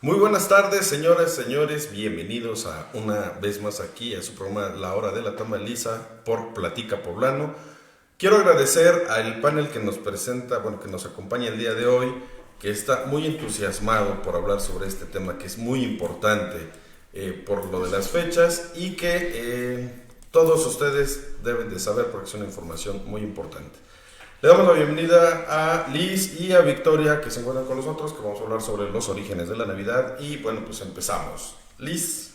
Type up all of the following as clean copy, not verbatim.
Muy buenas tardes, señoras, señores, bienvenidos a una vez más aquí a su programa La Hora de la Tamaliza por Platica Poblano. Quiero agradecer al panel que nos presenta, que nos acompaña el día de hoy, que está muy entusiasmado por hablar sobre este tema que es muy importante por lo de las fechas y que todos ustedes deben de saber porque es una información muy importante. Le damos la bienvenida a Liz y a Victoria, que se encuentran con nosotros, que vamos a hablar sobre los orígenes de la Navidad. Y bueno, pues empezamos. Liz.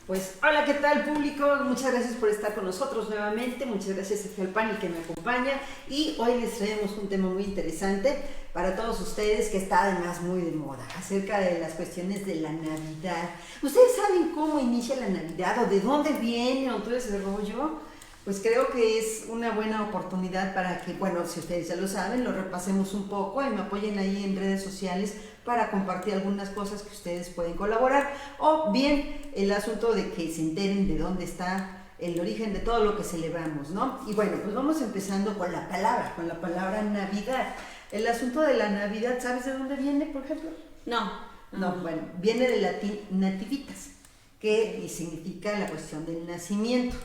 Pues hola, ¿qué tal, público? Muchas gracias por estar con nosotros nuevamente. Muchas gracias al panel que me acompaña. Y hoy les traemos un tema muy interesante para todos ustedes, que está además muy de moda, acerca de las cuestiones de la Navidad. ¿Ustedes saben cómo inicia la Navidad o de dónde viene o todo ese rollo? Pues creo que es una buena oportunidad para que, si ustedes ya lo saben, lo repasemos un poco y me apoyen ahí en redes sociales para compartir algunas cosas que ustedes pueden colaborar, o bien el asunto de que se enteren de dónde está el origen de todo lo que celebramos, ¿no? Y bueno, pues vamos empezando con la palabra Navidad. El asunto de la Navidad, ¿sabes de dónde viene, por ejemplo? No, viene del latín nativitas, que significa la cuestión del nacimiento.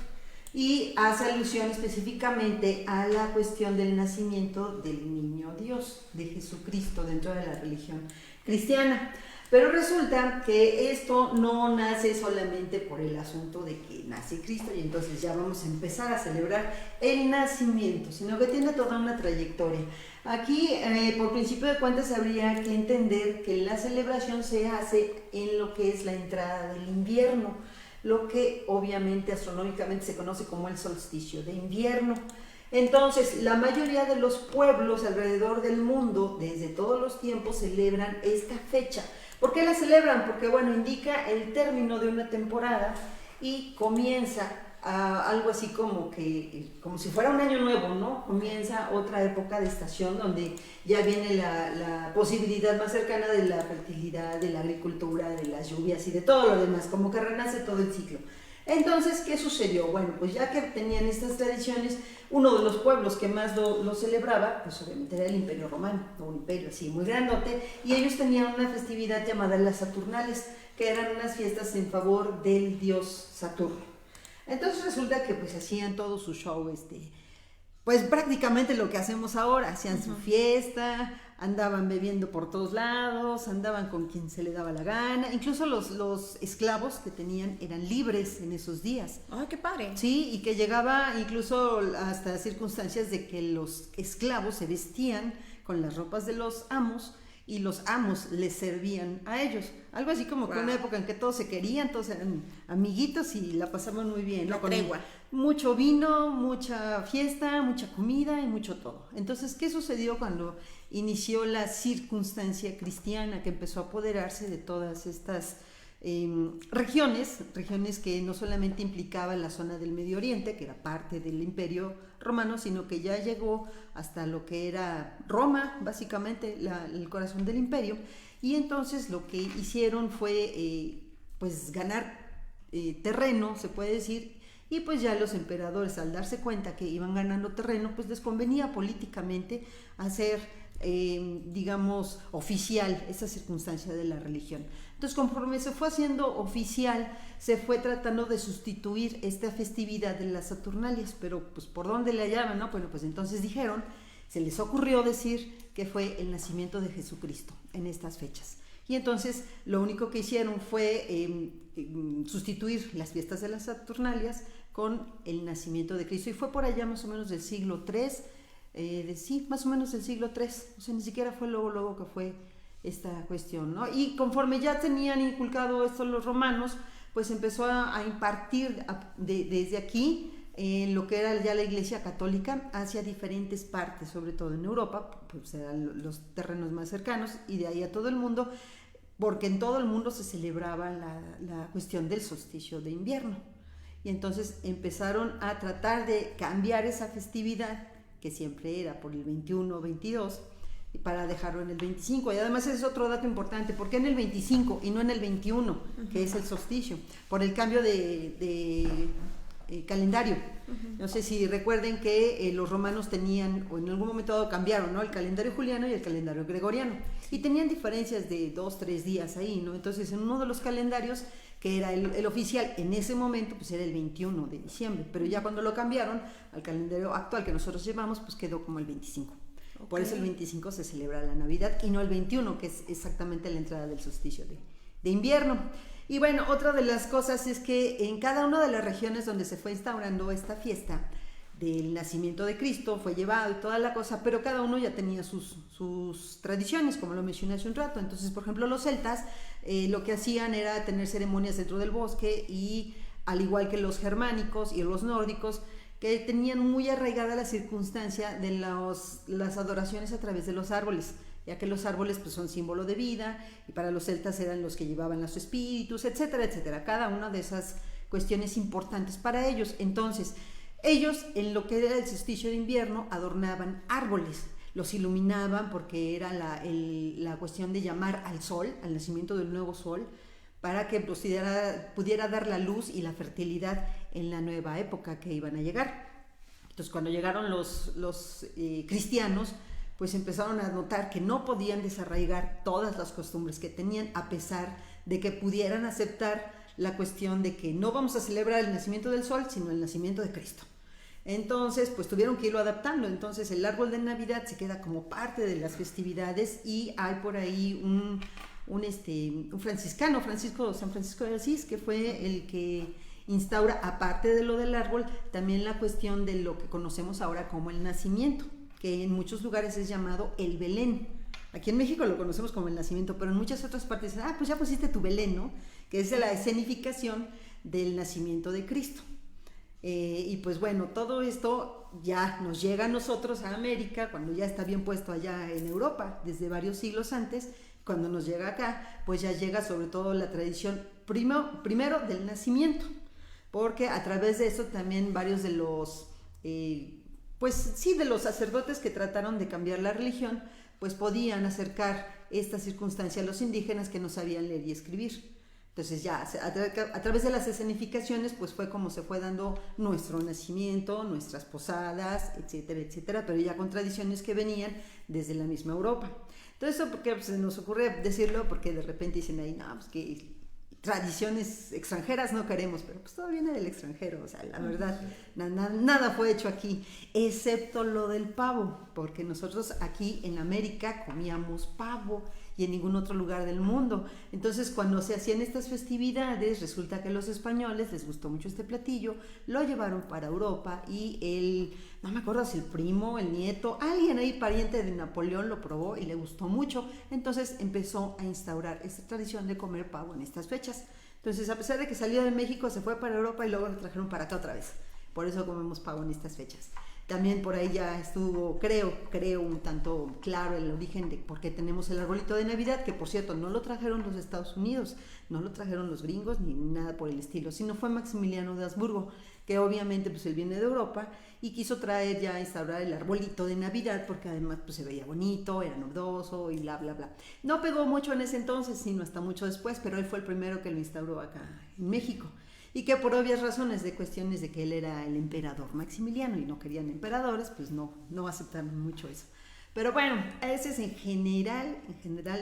Y hace alusión específicamente a la cuestión del nacimiento del niño Dios, de Jesucristo, dentro de la religión cristiana. Pero resulta que esto no nace solamente por el asunto de que nace Cristo y entonces ya vamos a empezar a celebrar el nacimiento, sino que tiene toda una trayectoria. Aquí, por principio de cuentas, habría que entender que la celebración se hace en lo que es la entrada del invierno, lo que obviamente astronómicamente se conoce como el solsticio de invierno. Entonces, la mayoría de los pueblos alrededor del mundo, desde todos los tiempos, celebran esta fecha. ¿Por qué la celebran? Porque, indica el término de una temporada y comienza algo así como si fuera un año nuevo, ¿no? Comienza otra época de estación donde ya viene la posibilidad más cercana de la fertilidad, de la agricultura, de las lluvias y de todo lo demás, como que renace todo el ciclo. Entonces, ¿qué sucedió? Bueno, pues ya que tenían estas tradiciones, uno de los pueblos que más lo celebraba, pues obviamente era el Imperio Romano, un imperio así muy grandote, y ellos tenían una festividad llamada las Saturnales, que eran unas fiestas en favor del dios Saturno. Entonces resulta que pues hacían todo su show, pues prácticamente lo que hacemos ahora, hacían su fiesta, andaban bebiendo por todos lados, andaban con quien se le daba la gana, incluso los esclavos que tenían eran libres en esos días. ¡Ay, qué padre! Sí, y que llegaba incluso hasta circunstancias de que los esclavos se vestían con las ropas de los amos y los amos les servían a ellos. Algo así como que una época en que todos se querían, todos eran amiguitos y la pasaban muy bien, ¿no? La tregua. Mucho vino, mucha fiesta, mucha comida y mucho todo. Entonces, ¿qué sucedió cuando inició la circunstancia cristiana que empezó a apoderarse de todas estas regiones que no solamente implicaban la zona del Medio Oriente, que era parte del Imperio Romano, sino que ya llegó hasta lo que era Roma, básicamente el corazón del imperio, y entonces lo que hicieron fue pues ganar terreno, se puede decir, y pues ya los emperadores, al darse cuenta que iban ganando terreno, pues les convenía políticamente hacer oficial esa circunstancia de la religión. Entonces, conforme se fue haciendo oficial, se fue tratando de sustituir esta festividad de las Saturnalias, pero pues ¿por dónde le hallaban, no? Bueno, pues entonces se les ocurrió decir que fue el nacimiento de Jesucristo en estas fechas. Y entonces lo único que hicieron fue sustituir las fiestas de las Saturnalias con el nacimiento de Cristo, y fue por allá más o menos del siglo III, más o menos del siglo III, o sea, ni siquiera fue luego que fue esta cuestión, ¿no? Y conforme ya tenían inculcado esto los romanos, pues empezó a impartir desde aquí lo que era ya la Iglesia Católica hacia diferentes partes, sobre todo en Europa, pues eran los terrenos más cercanos, y de ahí a todo el mundo, porque en todo el mundo se celebraba la cuestión del solsticio de invierno. Y entonces empezaron a tratar de cambiar esa festividad, que siempre era por el 21 o 22, para dejarlo en el 25. Y además ese es otro dato importante: ¿por qué en el 25 y no en el 21, que es el solsticio? Por el cambio de calendario. No sé si recuerden que los romanos tenían, o en algún momento dado cambiaron, ¿no? El calendario juliano y el calendario gregoriano. Y tenían diferencias de 2-3 días ahí, ¿no? Entonces, en uno de los calendarios, que era el oficial en ese momento, pues era el 21 de diciembre. Pero ya cuando lo cambiaron al calendario actual que nosotros llevamos, pues quedó como el 25. Okay. Por eso el 25 se celebra la Navidad y no el 21, que es exactamente la entrada del solsticio de invierno. Y bueno, otra de las cosas es que en cada una de las regiones donde se fue instaurando esta fiesta del nacimiento de Cristo, fue llevado y toda la cosa, pero cada uno ya tenía sus tradiciones, como lo mencioné hace un rato. Entonces, por ejemplo, los celtas lo que hacían era tener ceremonias dentro del bosque, y al igual que los germánicos y los nórdicos, que tenían muy arraigada la circunstancia de las adoraciones a través de los árboles, ya que los árboles pues son símbolo de vida, y para los celtas eran los que llevaban los espíritus, etcétera, etcétera, cada una de esas cuestiones importantes para ellos. Entonces, ellos en lo que era el solsticio de invierno adornaban árboles, los iluminaban, porque era la cuestión de llamar al sol, al nacimiento del nuevo sol, para que pudiera dar la luz y la fertilidad en la nueva época que iban a llegar. Entonces, cuando llegaron los cristianos, pues empezaron a notar que no podían desarraigar todas las costumbres que tenían, a pesar de que pudieran aceptar la cuestión de que no vamos a celebrar el nacimiento del sol, sino el nacimiento de Cristo. Entonces, pues tuvieron que irlo adaptando. Entonces, el árbol de Navidad se queda como parte de las festividades, y hay por ahí un franciscano, San Francisco de Asís, que fue el que instaura, aparte de lo del árbol, también la cuestión de lo que conocemos ahora como el nacimiento, que en muchos lugares es llamado el Belén. Aquí en México lo conocemos como el nacimiento, pero en muchas otras partes dicen, pues ya pusiste tu Belén, ¿no? Que es la escenificación del nacimiento de Cristo. Y pues bueno, todo esto ya nos llega a nosotros, a América, cuando ya está bien puesto allá en Europa, desde varios siglos antes. Cuando nos llega acá, pues ya llega sobre todo la tradición primero del nacimiento, porque a través de eso también varios de los de los sacerdotes que trataron de cambiar la religión, pues podían acercar esta circunstancia a los indígenas que no sabían leer y escribir. Entonces ya a través de las escenificaciones, pues fue como se fue dando nuestro nacimiento, nuestras posadas, etcétera, etcétera, pero ya con tradiciones que venían desde la misma Europa. Entonces, eso porque pues, se nos ocurre decirlo, porque de repente dicen ahí, no, pues que tradiciones extranjeras no queremos, pero pues todo viene del extranjero, o sea, la verdad, nada fue hecho aquí, excepto lo del pavo, porque nosotros aquí en América comíamos pavo y en ningún otro lugar del mundo. Entonces, cuando se hacían estas festividades, resulta que a los españoles les gustó mucho este platillo, lo llevaron para Europa, y no me acuerdo si el primo, el nieto, alguien ahí pariente de Napoleón lo probó y le gustó mucho. Entonces empezó a instaurar esta tradición de comer pavo en estas fechas. Entonces, a pesar de que salió de México, se fue para Europa y luego lo trajeron para acá otra vez. Por eso comemos pavo en estas fechas. También por ahí ya estuvo, creo un tanto claro el origen de por qué tenemos el arbolito de Navidad, que por cierto no lo trajeron los Estados Unidos, no lo trajeron los gringos ni nada por el estilo, sino fue Maximiliano de Habsburgo, que obviamente pues él viene de Europa y quiso traer ya, instaurar el arbolito de Navidad, porque además pues se veía bonito, era novedoso y bla bla bla. No pegó mucho en ese entonces, sino hasta mucho después, pero él fue el primero que lo instauró acá en México. Y que por obvias razones de cuestiones de que él era el emperador Maximiliano y no querían emperadores, pues no aceptaron mucho eso. Pero bueno, ese es en general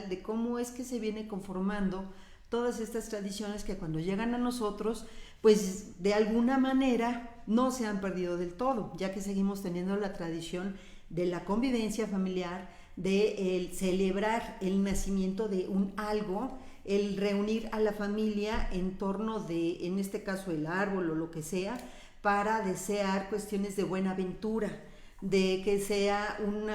de cómo es que se viene conformando todas estas tradiciones que cuando llegan a nosotros, pues de alguna manera no se han perdido del todo, ya que seguimos teniendo la tradición de la convivencia familiar, de el celebrar el nacimiento de un algo, el reunir a la familia en torno de, en este caso, el árbol o lo que sea, para desear cuestiones de buena aventura, de que sea un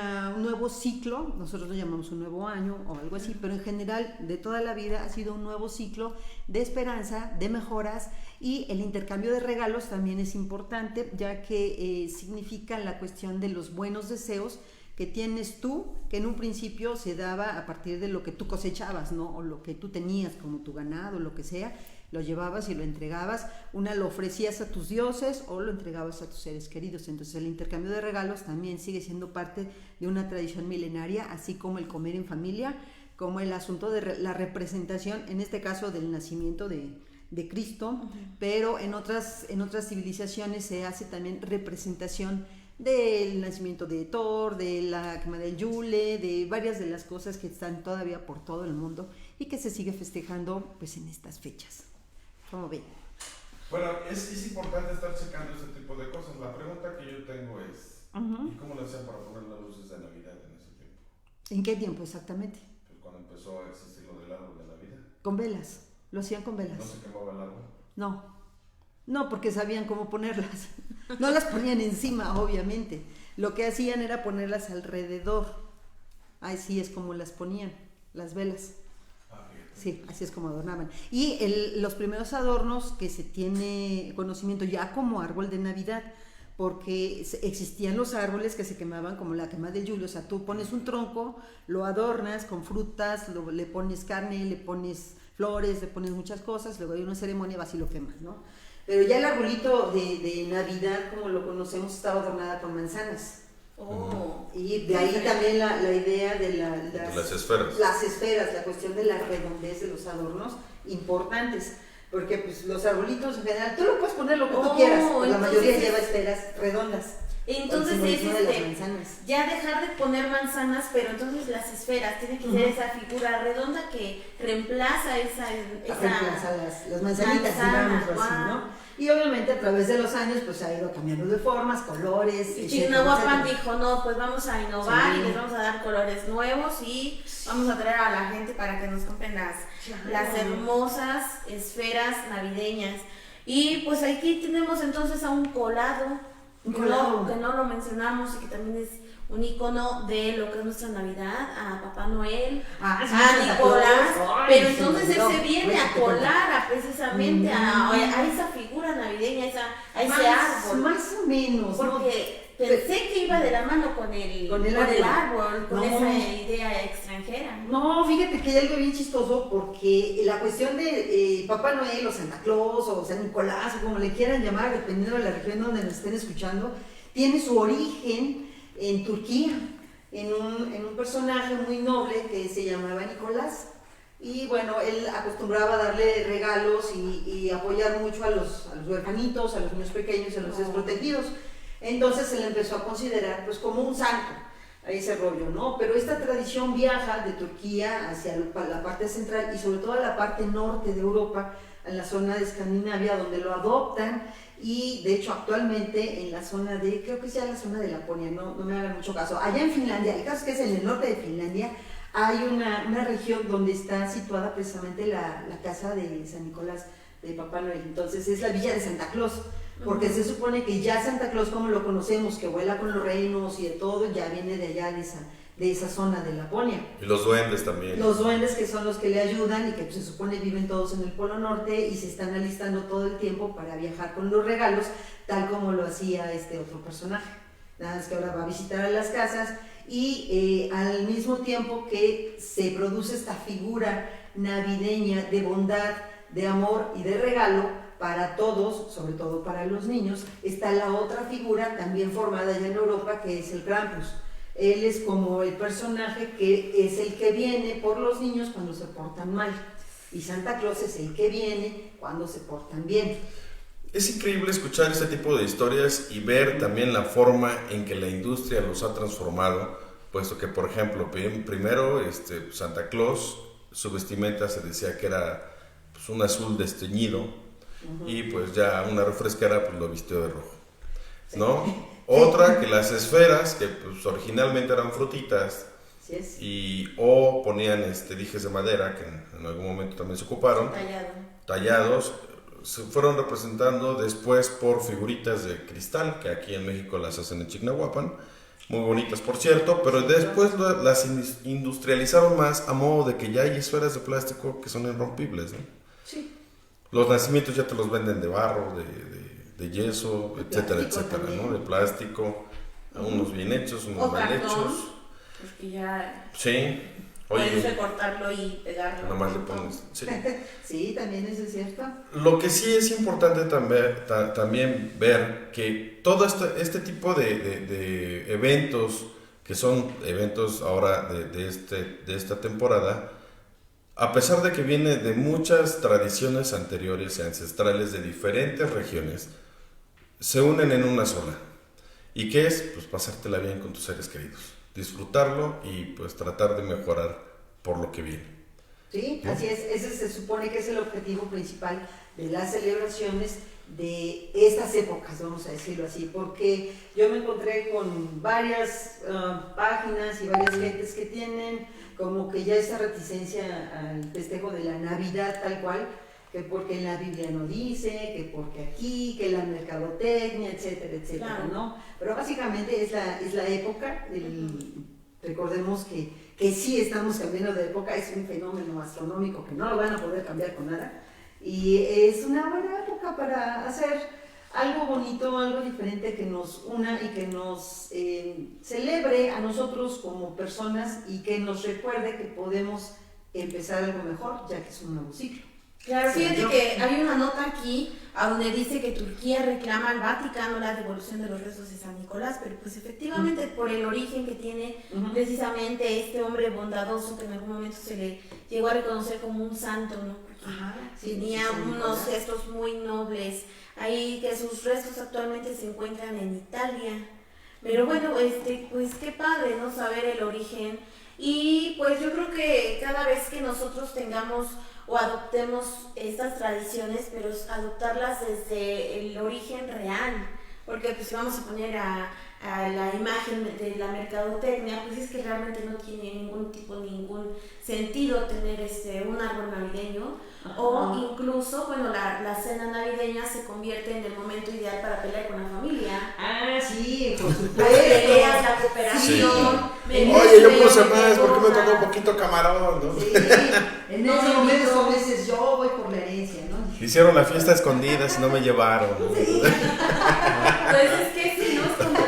nuevo ciclo. Nosotros lo llamamos un nuevo año o algo así, pero en general de toda la vida ha sido un nuevo ciclo de esperanza, de mejoras, y el intercambio de regalos también es importante, ya que significa la cuestión de los buenos deseos que tienes tú, que en un principio se daba a partir de lo que tú cosechabas, ¿no? O lo que tú tenías como tu ganado, lo que sea, lo llevabas y lo entregabas, lo ofrecías a tus dioses o lo entregabas a tus seres queridos. Entonces el intercambio de regalos también sigue siendo parte de una tradición milenaria, así como el comer en familia, como el asunto de la representación, en este caso del nacimiento de de Cristo, pero en otras civilizaciones se hace también representación del nacimiento de Thor, de la quema del Yule, de varias de las cosas que están todavía por todo el mundo y que se sigue festejando pues en estas fechas. ¿Cómo ven? Bueno, es importante estar checando este tipo de cosas. La pregunta que yo tengo es, ¿y cómo lo hacían para poner las luces de Navidad en ese tiempo? ¿En qué tiempo exactamente? Pues cuando empezó a existir lo del árbol de Navidad. Con velas, lo hacían con velas. ¿No se quemaba el árbol? No, porque sabían cómo ponerlas. No las ponían encima, obviamente. Lo que hacían era ponerlas alrededor. Así es como las ponían, las velas. Sí, así es como adornaban. Y los primeros adornos que se tiene conocimiento ya como árbol de Navidad, porque existían los árboles que se quemaban como la quema del Yule, o sea, tú pones un tronco, lo adornas con frutas, le pones carne, le pones flores, le pones muchas cosas, luego hay una ceremonia, vas y lo quemas, ¿no? Pero ya el arbolito de Navidad, como lo conocemos, estaba adornada con manzanas. Y de ahí también la idea de las esferas. Las esferas, la cuestión de la redondez de los adornos, importantes. Porque pues los arbolitos en general, tú lo puedes poner lo que tú quieras, la mayoría lleva esferas redondas. Entonces es ya dejar de poner manzanas, pero entonces las esferas, tiene que ser esa figura redonda que reemplaza reemplaza las manzanitas, digamos así, ¿no? Y obviamente a través de los años pues ha ido cambiando de formas, colores. Y Chignahuapan dijo, no, pues vamos a innovar y les vamos a dar colores nuevos y vamos a traer a la gente para que nos compren las hermosas esferas navideñas. Y pues aquí tenemos entonces a un colado. Que no lo mencionamos y que también es un icono de lo que es nuestra Navidad, a Papá Noel, a Nicolás, pero entonces él se viene a colar precisamente a esa figura navideña, a ese árbol. Más o menos. Porque pensé que iba de la mano con el árbol, con esa idea extranjera. No, fíjate que hay algo bien chistoso, porque la cuestión de Papá Noel o Santa Claus o San Nicolás o como le quieran llamar, dependiendo de la región donde nos estén escuchando, tiene su origen en Turquía, en un personaje muy noble que se llamaba Nicolás. Y bueno, él acostumbraba a darle regalos y apoyar mucho a los huerfanitos, a los niños pequeños, a los desprotegidos. Entonces se le empezó a considerar pues como un santo a ese rollo, ¿no? Pero esta tradición viaja de Turquía hacia la parte central y sobre todo a la parte norte de Europa, en la zona de Escandinavia, donde lo adoptan. Y de hecho actualmente en la zona creo que es ya la zona de Laponia, no me hagan mucho caso, allá en Finlandia, el caso es que es en el norte de Finlandia, hay una región donde está situada precisamente la casa de San Nicolás, de Papá Noel. Entonces es la villa de Santa Claus, porque se supone que ya Santa Claus, como lo conocemos, que vuela con los reinos y de todo, ya viene de allá, de esa zona de Laponia. Y los duendes también. Los duendes, que son los que le ayudan y que se supone viven todos en el Polo Norte y se están alistando todo el tiempo para viajar con los regalos, tal como lo hacía este otro personaje. Nada más que ahora va a visitar a las casas y al mismo tiempo que se produce esta figura navideña de bondad, de amor y de regalo para todos, sobre todo para los niños, está la otra figura también formada ya en Europa, que es el Krampus. Él es como el personaje que es el que viene por los niños cuando se portan mal, y Santa Claus es el que viene cuando se portan bien. Es increíble escuchar este tipo de historias y ver también la forma en que la industria los ha transformado, puesto que, por ejemplo, primero Santa Claus, su vestimenta se decía que era pues, un azul desteñido, y pues ya una refresquera pues lo vistió de rojo, ¿no? Otra que las esferas, que pues originalmente eran frutitas, o ponían dijes de madera, que en algún momento también se ocuparon, tallados, se fueron representando después por figuritas de cristal, que aquí en México las hacen en Chignahuapan, muy bonitas por cierto, pero después las industrializaron más a modo de que ya hay esferas de plástico que son irrompibles, ¿no? Sí. Los nacimientos ya te los venden de barro, de yeso, etcétera, etcétera, ¿no? De plástico, unos bien hechos, unos mal hechos. Porque ya sí. puedes recortarlo y pegarlo. Nomás le pones. Sí. Sí, también eso es cierto. Lo que sí es importante también ver que todo este tipo de eventos, que son eventos ahora de esta temporada, a pesar de que viene de muchas tradiciones anteriores y ancestrales de diferentes regiones, se unen en una sola. ¿Y qué es? Pues pasártela bien con tus seres queridos, disfrutarlo y pues tratar de mejorar por lo que viene. Sí, ¿no? así es, ese se supone que es el objetivo principal de las celebraciones de estas épocas, vamos a decirlo así, porque yo me encontré con varias páginas y varias gentes que tienen como que ya esa reticencia al festejo de la Navidad tal cual, que porque en la Biblia no dice, que porque aquí, que la mercadotecnia, etcétera, etcétera, Claro. ¿no? Pero básicamente es la época, recordemos que sí estamos cambiando de época, es un fenómeno astronómico que no lo van a poder cambiar con nada, y es una buena época para hacer algo bonito, algo diferente que nos una y que nos celebre a nosotros como personas y que nos recuerde que podemos empezar algo mejor, ya que es un nuevo ciclo. Claro, Sí, fíjate ¿no? que hay una nota aquí a donde dice que Turquía reclama al Vaticano la devolución de los restos de San Nicolás, pero pues efectivamente por el origen que tiene precisamente este hombre bondadoso que en algún momento se le llegó a reconocer como un santo, ¿no? Porque Ajá, sí, tenía sí, San unos Nicolás. gestos muy nobles, ahí que sus restos actualmente se encuentran en Italia. Pero bueno, pues qué padre, ¿no? Saber el origen. Y pues yo creo que cada vez que nosotros tengamos o adoptemos estas tradiciones, pero adoptarlas desde el origen real, porque pues si vamos a poner a la imagen de la mercadotecnia, pues es que realmente no tiene ningún sentido tener un árbol navideño. Ajá. O incluso, bueno, la cena navideña se convierte en el momento ideal para pelear con la familia. Ah, sí, por Las supuesto. peleas, la cooperación. Sí. Oye, yo puse más, ¿por qué me tocó un poquito camarón? ¿No? Sí, en ese momento a veces yo voy por la herencia, ¿no? Hicieron la fiesta escondida y no me llevaron. Sí. Pues es que sí, ¿no? Es como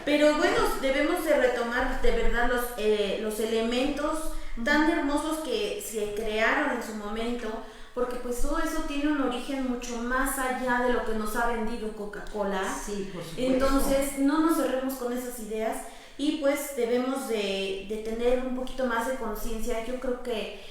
pero bueno, debemos de retomar de verdad los elementos tan hermosos que se crearon en su momento, porque pues todo eso tiene un origen mucho más allá de lo que nos ha vendido Coca-Cola. Sí, por supuesto. Entonces no nos cerremos con esas ideas y pues debemos de tener un poquito más de conciencia. Yo creo que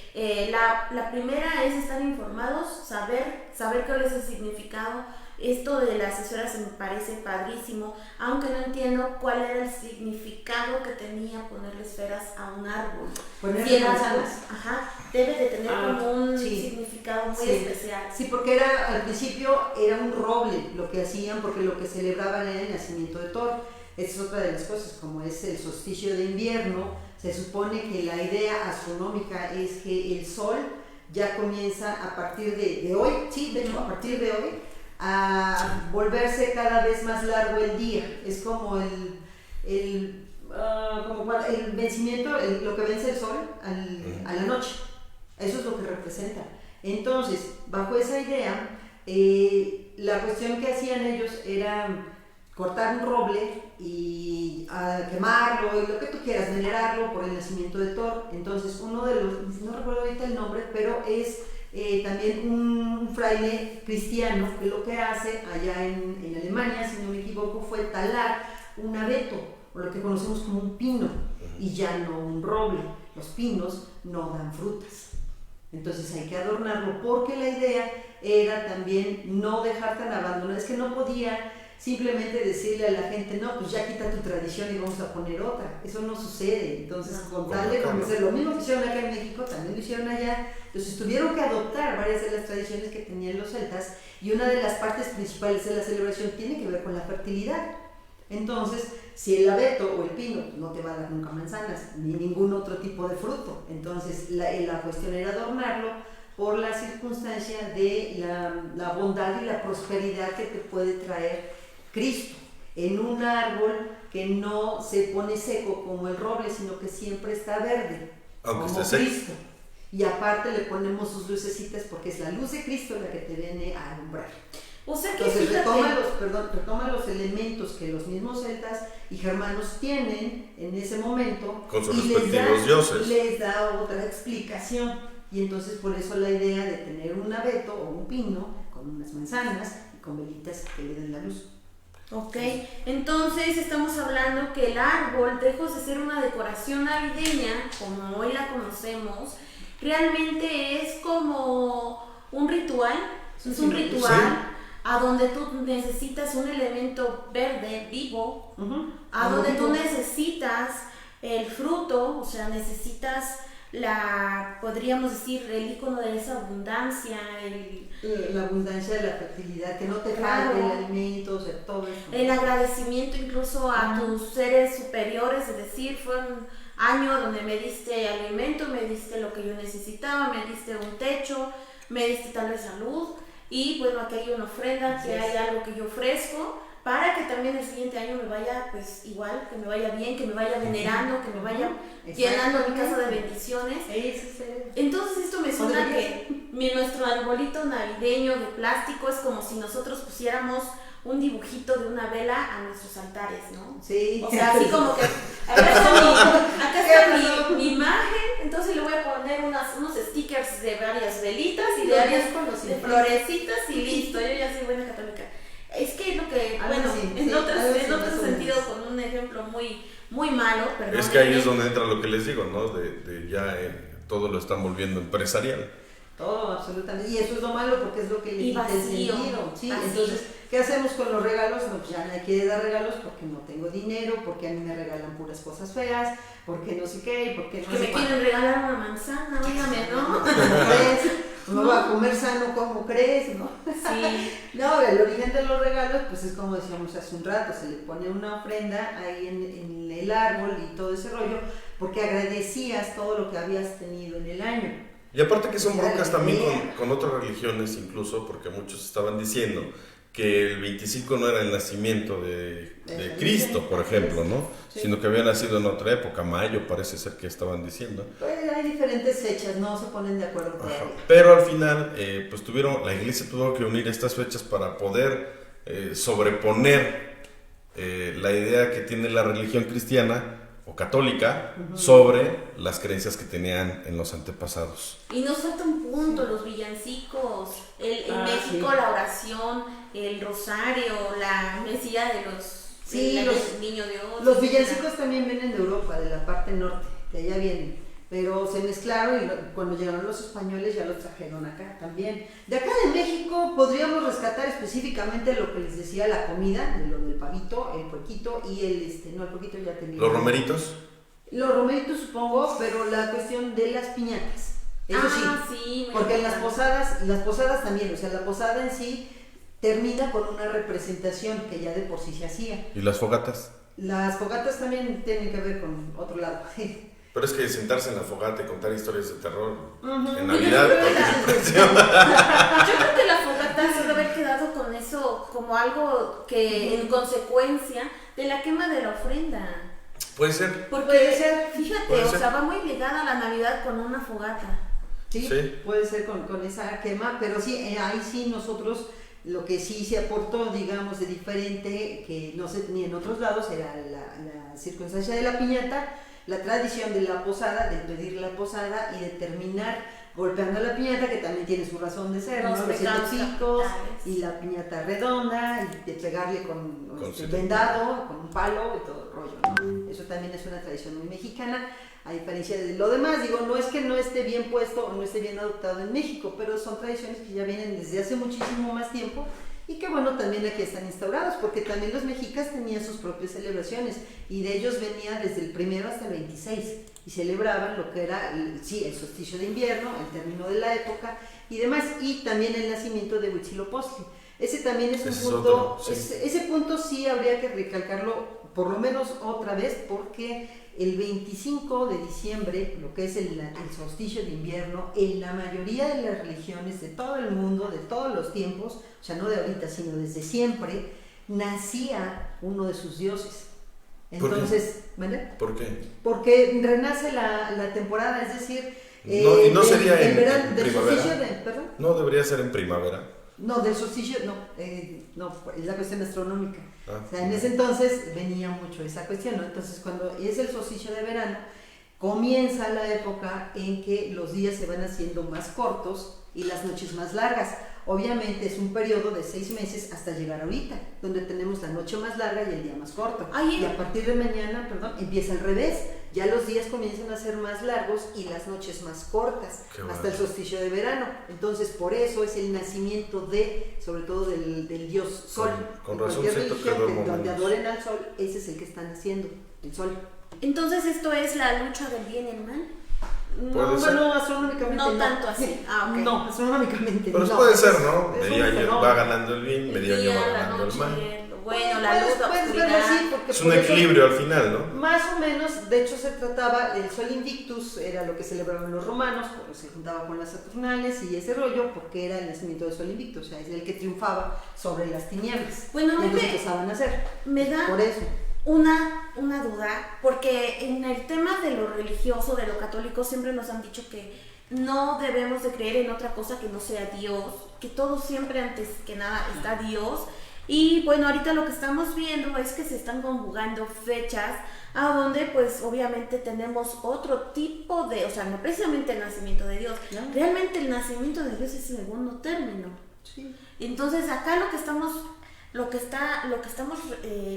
la primera es estar informados, saber cuál es el significado. Esto de las esferas me parece padrísimo, aunque no entiendo cuál era el significado que tenía ponerle esferas a un árbol. Ponerle manzanas. Ajá, debe de tener como un sí. significado muy Sí. especial. Sí, porque al principio era un roble lo que hacían, porque lo que celebraban era el nacimiento de Thor. Esa es otra de las cosas, como es el solsticio de invierno, se supone que la idea astronómica es que el sol ya comienza a partir de hoy, sí, de hecho a partir de hoy, a volverse cada vez más largo el día. Es como el vencimiento, lo que vence el sol a la noche. Eso es lo que representa. Entonces, bajo esa idea, la cuestión que hacían ellos era cortar un roble y quemarlo y lo que tú quieras, venerarlo por el nacimiento de Thor. Entonces, uno de los, no recuerdo ahorita el nombre, pero es también un fraile cristiano que lo que hace allá en Alemania, si no me equivoco, fue talar un abeto, o lo que conocemos como un pino, y ya no un roble. Los pinos no dan frutas. Entonces hay que adornarlo, porque la idea era también no dejar tan abandonado. Es que no podía simplemente decirle a la gente, no, pues ya quita tu tradición y vamos a poner otra. Eso no sucede. Entonces, con tal de convencer, lo mismo que hicieron acá en México, también lo hicieron allá. Entonces tuvieron que adoptar varias de las tradiciones que tenían los celtas, y una de las partes principales de la celebración tiene que ver con la fertilidad. Entonces, si el abeto o el pino no te va a dar nunca manzanas, ni ningún otro tipo de fruto, entonces la cuestión era adornarlo por la circunstancia de la bondad y la prosperidad que te puede traer Cristo en un árbol que no se pone seco como el roble, sino que siempre está verde, aunque como esté Cristo. Y aparte le ponemos sus lucecitas, porque es la luz de Cristo la que te viene a alumbrar. O sea que Entonces fíjate, retoma los elementos que los mismos celtas y germanos tienen en ese momento, con sus y respectivos dioses. les da otra explicación. Y entonces por eso la idea de tener un abeto o un pino con unas manzanas y con velitas que le den la luz. ok, entonces estamos hablando que el árbol, lejos de ser una decoración navideña, como hoy la conocemos, realmente es como un ritual, es un ritual a donde tú necesitas un elemento verde, vivo, a donde tú necesitas el fruto, o sea, necesitas podríamos decir, el icono de esa abundancia, la abundancia de la fertilidad, que no te falte el alimento, o sea, todo eso. El agradecimiento incluso a tus seres superiores, es decir, fue un año donde me diste alimento, me diste lo que yo necesitaba, me diste un techo, me diste tal vez salud, y bueno, aquí hay una ofrenda, que hay algo que yo ofrezco, para que también el siguiente año me vaya pues igual, que me vaya bien, que me vaya venerando, que me vaya llenando mi casa de bendiciones. Entonces esto me suena que nuestro arbolito navideño de plástico es como si nosotros pusiéramos un dibujito de una vela a nuestros altares, ¿no? Sí. O sea, así como que acá está mi imagen, entonces le voy a poner unos stickers de varias velitas y de varias de florecitas y listo, yo ya soy buena católica. Es que es lo que, bueno, en otro sentido, con un ejemplo muy malo, perdón. Es que ahí es donde entra lo que les digo, ¿no? De ya todo lo están volviendo empresarial. Todo, absolutamente. Y eso es lo malo porque es lo que le quita el sentido. Sí, vacío. Entonces, ¿qué hacemos con los regalos? No, pues ya nadie quiere dar regalos porque no tengo dinero, porque a mí me regalan puras cosas feas, porque no sé qué, porque no que sé me quieren regalar una manzana, óigame, ¿no? ¿Cómo crees? No va a comer sano, ¿cómo crees? ¿No? Sí. No, el origen de los regalos, pues es como decíamos hace un rato, se le pone una ofrenda ahí en el árbol y todo ese rollo, porque agradecías todo lo que habías tenido en el año. Y aparte que son broncas también con otras religiones incluso, porque muchos estaban diciendo que el 25 no era el nacimiento de Cristo, por ejemplo, ¿no? Sí. Sino que había nacido en otra época, mayo parece ser que estaban diciendo. Pues hay diferentes fechas, no se ponen de acuerdo todavía. Pero al final, pues la iglesia tuvo que unir estas fechas para poder sobreponer la idea que tiene la religión cristiana o católica sobre las creencias que tenían en los antepasados. Y nos falta un punto, los villancicos, en México la oración, el rosario, la mesía de los niños de Dios. Los villancicos también vienen de Europa, de la parte norte, de allá vienen. Pero se mezclaron y cuando llegaron los españoles ya los trajeron acá también. De acá de México podríamos rescatar específicamente lo que les decía, la comida, de lo del pavito, el puerquito y el puerquito ya tenía. ¿Los romeritos? Los romeritos supongo, pero la cuestión de las piñatas. Eso sí, porque en las posadas también, o sea, la posada en sí termina con una representación que ya de por sí se hacía. ¿Y las fogatas? Las fogatas también tienen que ver con otro lado. Pero es que sentarse en la fogata y contar historias de terror en Navidad. Yo creo que la fogata se debe haber quedado con eso como algo que en consecuencia de la quema de la ofrenda. Puede ser. Porque, puede ser. Fíjate, o sea, va muy ligada a la Navidad con una fogata. Sí, puede ser con esa quema, pero sí, ahí sí nosotros lo que sí se aportó, digamos, de diferente, que no sé, ni en otros lados, era la circunstancia de la piñata, la tradición de la posada, de pedir la posada y de terminar golpeando la piñata, que también tiene su razón de ser, ¿no? Los 7 picos y la piñata redonda, y de pegarle con vendado, con un palo y todo el rollo, ¿no? Eso también es una tradición muy mexicana, a diferencia de lo demás. Digo, no es que no esté bien puesto o no esté bien adoptado en México, pero son tradiciones que ya vienen desde hace muchísimo más tiempo y que bueno, también aquí están instaurados, porque también los mexicas tenían sus propias celebraciones y de ellos venía desde el 1 hasta el 26 y celebraban lo que era el solsticio de invierno, el término de la época y demás, y también el nacimiento de Huitzilopochtli. Ese también es un punto, ese punto sí habría que recalcarlo por lo menos otra vez, porque el 25 de diciembre, lo que es el solsticio de invierno, en la mayoría de las religiones de todo el mundo, de todos los tiempos, o sea, no de ahorita, sino desde siempre, nacía uno de sus dioses. Entonces, ¿vale? ¿Por qué? Porque renace la temporada, es decir, ¿y no sería en primavera? ¿Perdón? No, debería ser en primavera. No, del solsticio, no, es la cuestión astronómica. O sea, en ese entonces venía mucho esa cuestión, ¿no? Entonces, cuando es el solsticio de verano, comienza la época en que los días se van haciendo más cortos y las noches más largas. Obviamente es un periodo de 6 meses hasta llegar ahorita, donde tenemos la noche más larga y el día más corto. Ay, y a partir de mañana, empieza al revés. Ya los días comienzan a ser más largos y las noches más cortas, hasta el solsticio de verano. Entonces, por eso es el nacimiento sobre todo del dios Sol. Con razón siento que duermo donde menos. adoren al Sol, ese es el que están haciendo, el Sol. Entonces, ¿esto es la lucha del bien y el mal? Puede ser. Bueno, astronómicamente No tanto así. Ah, ok. No, astronómicamente Pero no. puede ser, ¿no? Es un Medio año fenómeno. va ganando el bien, medio año día, va la ganando el mal. noche, bueno, la luz, la Puedes verlo oscuridad. así, porque Es por un eso, equilibrio al final, ¿no? más o menos, de hecho se trataba, el Sol Invictus era lo que celebraban los romanos, porque se juntaba con las Saturnales y ese rollo, porque era el nacimiento del Sol Invictus, o sea, es el que triunfaba sobre las tinieblas. Bueno, a mí y entonces empezaban a hacer. me da Por eso. una duda, porque en el tema de lo religioso, de lo católico, siempre nos han dicho que no debemos de creer en otra cosa que no sea Dios, que todo siempre antes que nada está Dios. Y bueno, ahorita lo que estamos viendo es que se están conjugando fechas a donde pues obviamente tenemos otro tipo de, o sea, no precisamente el nacimiento de Dios, No. realmente el nacimiento de Dios es el segundo término. Sí. Entonces acá lo que estamos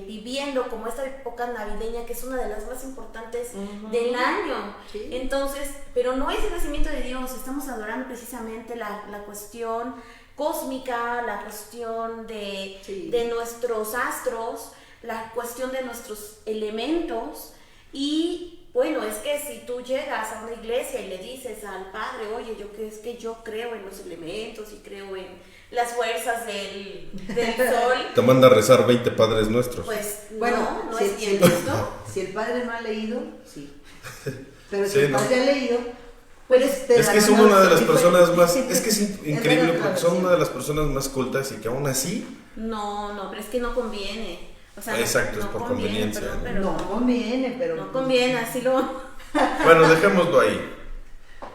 viviendo como esta época navideña, que es una de las más importantes Ujú. del año. Sí. Entonces, pero no es el nacimiento de Dios, estamos adorando precisamente la cuestión cósmica, la cuestión Sí. de nuestros astros, la cuestión de nuestros elementos. Y bueno, es que si tú llegas a una iglesia y le dices al padre, oye, yo creo en los elementos y creo en las fuerzas del sol, Te manda a rezar 20 padres nuestros. pues Bueno, no si, es si bien el, visto. si el padre no ha leído, sí. Pero si Sí, el ¿no? padre ha leído, pues te Es que darán son una de las sí, personas más, sí. es que es increíble verdad, porque claro, son sí. una de las personas más cultas y que aún así, No, pero es que no conviene. O sea, Exacto, es por conviene, conveniencia, perdón, ¿no? pero No conviene, pero... no conviene, así lo... bueno, dejémoslo ahí.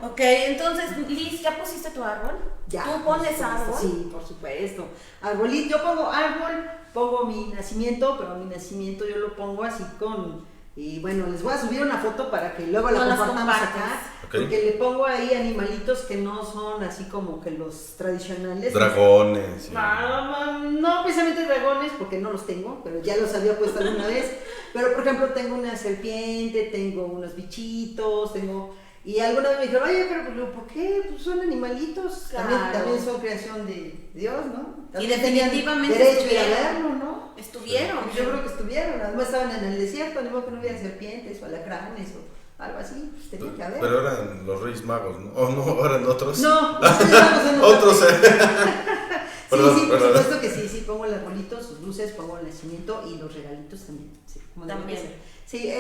Ok, entonces, Liz, ¿ya pusiste tu árbol? Ya, ¿Tú pones por supuesto, árbol? Sí, por supuesto. Arbolito, yo pongo árbol, pongo mi nacimiento, pero mi nacimiento yo lo pongo así con... Y bueno, les voy a subir una foto para que luego la No las compartamos compartas. acá. Ok. Porque le pongo ahí animalitos que no son así como que los tradicionales. Dragones. No precisamente dragones, porque no los tengo, pero ya los había puesto alguna vez. Pero por ejemplo tengo una serpiente, tengo unos bichitos, y alguna vez me dijeron, oye, pero ¿por qué? Pues son animalitos, Claro. también son creación de Dios, ¿no? Y También tenían definitivamente derecho a estuvieron. verlo, ¿no? Estuvieron. Yo creo que estuvieron, además estaban en el desierto, ni modo que no hubiera serpientes o alacranes o algo así, pues tenía que haber. Pero eran los Reyes Magos, ¿no? ¿O no? ¿Eran otros? No, estamos en otra Otros, Perdón, sí, por perdón. supuesto que sí, pongo el arbolito, sus luces, pongo el nacimiento y los regalitos también. Sí, como debe También. ser. Sí,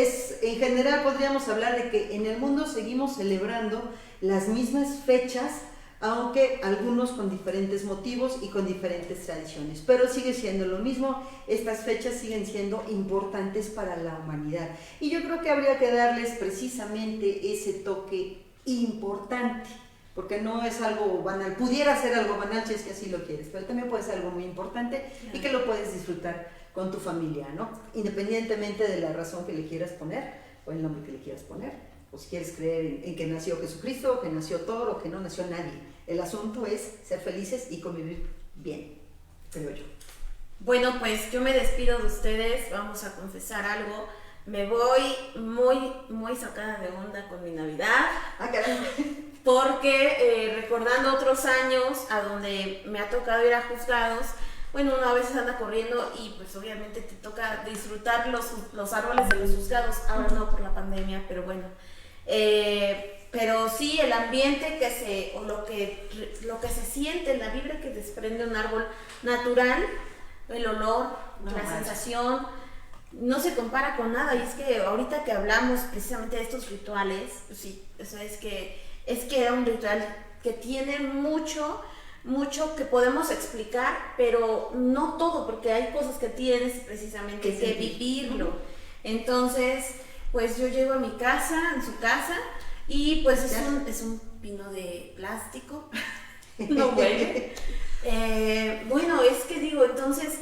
en general podríamos hablar de que en el mundo seguimos celebrando las mismas fechas, aunque algunos con diferentes motivos y con diferentes tradiciones, pero sigue siendo lo mismo, estas fechas siguen siendo importantes para la humanidad. Y yo creo que habría que darles precisamente ese toque importante, porque no es algo banal, pudiera ser algo banal si es que así lo quieres, pero también puede ser algo muy importante y que lo puedes disfrutar con tu familia, ¿no? Independientemente de la razón que le quieras poner o el nombre que le quieras poner, o si quieres creer en que nació Jesucristo, o que nació Thor, o que no nació nadie. El asunto es ser felices y convivir bien, creo yo. Bueno, pues yo me despido de ustedes, vamos a confesar algo. Me voy muy sacada de onda con mi Navidad, Ah, caray. porque recordando otros años a donde me ha tocado ir a juzgados, bueno, uno a veces anda corriendo y pues obviamente te toca disfrutar los árboles de los juzgados, ahora no por la pandemia, pero bueno. Pero sí, el ambiente lo que se siente, la vibra que desprende un árbol natural, el olor, la sensación, no se compara con nada. Y es que ahorita que hablamos precisamente de estos rituales, pues sí, o sea, es que era un ritual que tiene mucho que podemos explicar, pero no todo, porque hay cosas que tienes precisamente que vivirlo. Entonces, pues yo llego a mi casa, en su casa, y pues es un pino de plástico, no huele. Bueno, es que digo, entonces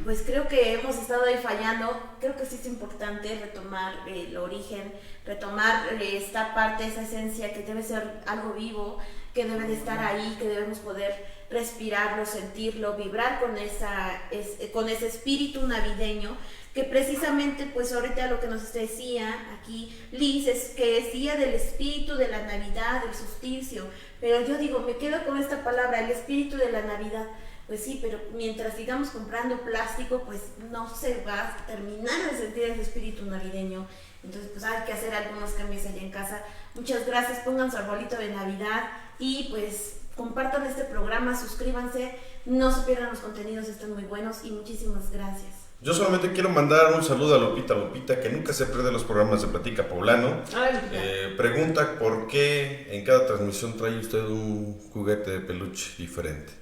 pues creo que hemos estado ahí fallando. Creo que sí es importante retomar el origen, retomar esta parte, esa esencia que debe ser algo vivo, que debe de estar ahí, que debemos poder respirarlo, sentirlo, vibrar con ese espíritu navideño, que precisamente pues ahorita lo que nos decía aquí Liz es que es día del espíritu de la Navidad, del solsticio, pero yo digo, me quedo con esta palabra, el espíritu de la Navidad. Pues sí, pero mientras sigamos comprando plástico, pues no se va a terminar de sentir ese espíritu navideño. Entonces, pues hay que hacer algunos cambios allá en casa. Muchas gracias, pongan su arbolito de Navidad y pues compartan este programa, suscríbanse, no se pierdan los contenidos, están muy buenos y muchísimas gracias. Yo solamente quiero mandar un saludo a Lupita, que nunca se pierde los programas de Platica Poblano. Pregunta por qué en cada transmisión trae usted un juguete de peluche diferente.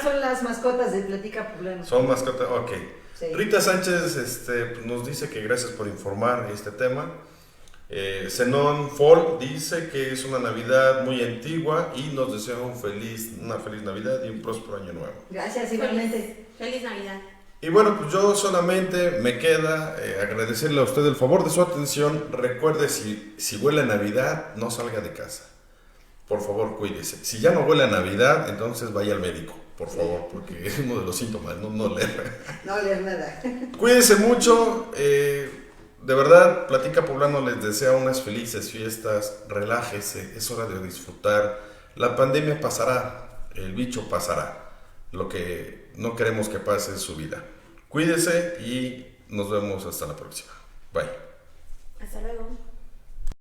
Son las mascotas de Platica Poblano. Son mascotas, ok. Sí. Rita Sánchez nos dice que gracias por informar este tema. Zenón Fall dice que es una Navidad muy antigua y nos desea una feliz Navidad y un próspero año nuevo. Gracias, igualmente. Feliz Navidad. Y bueno, pues yo solamente me queda agradecerle a usted el favor de su atención. Recuerde, si huele a Navidad, no salga de casa. Por favor, cuídese. Si ya no huele a Navidad, entonces vaya al médico, por favor, porque es uno de los síntomas, no leer. No leer nada. Cuídense mucho. De verdad, Platica Poblano les desea unas felices fiestas. Relájese, es hora de disfrutar. La pandemia pasará, el bicho pasará. Lo que no queremos que pase es su vida. Cuídese y nos vemos hasta la próxima. Bye. Hasta luego.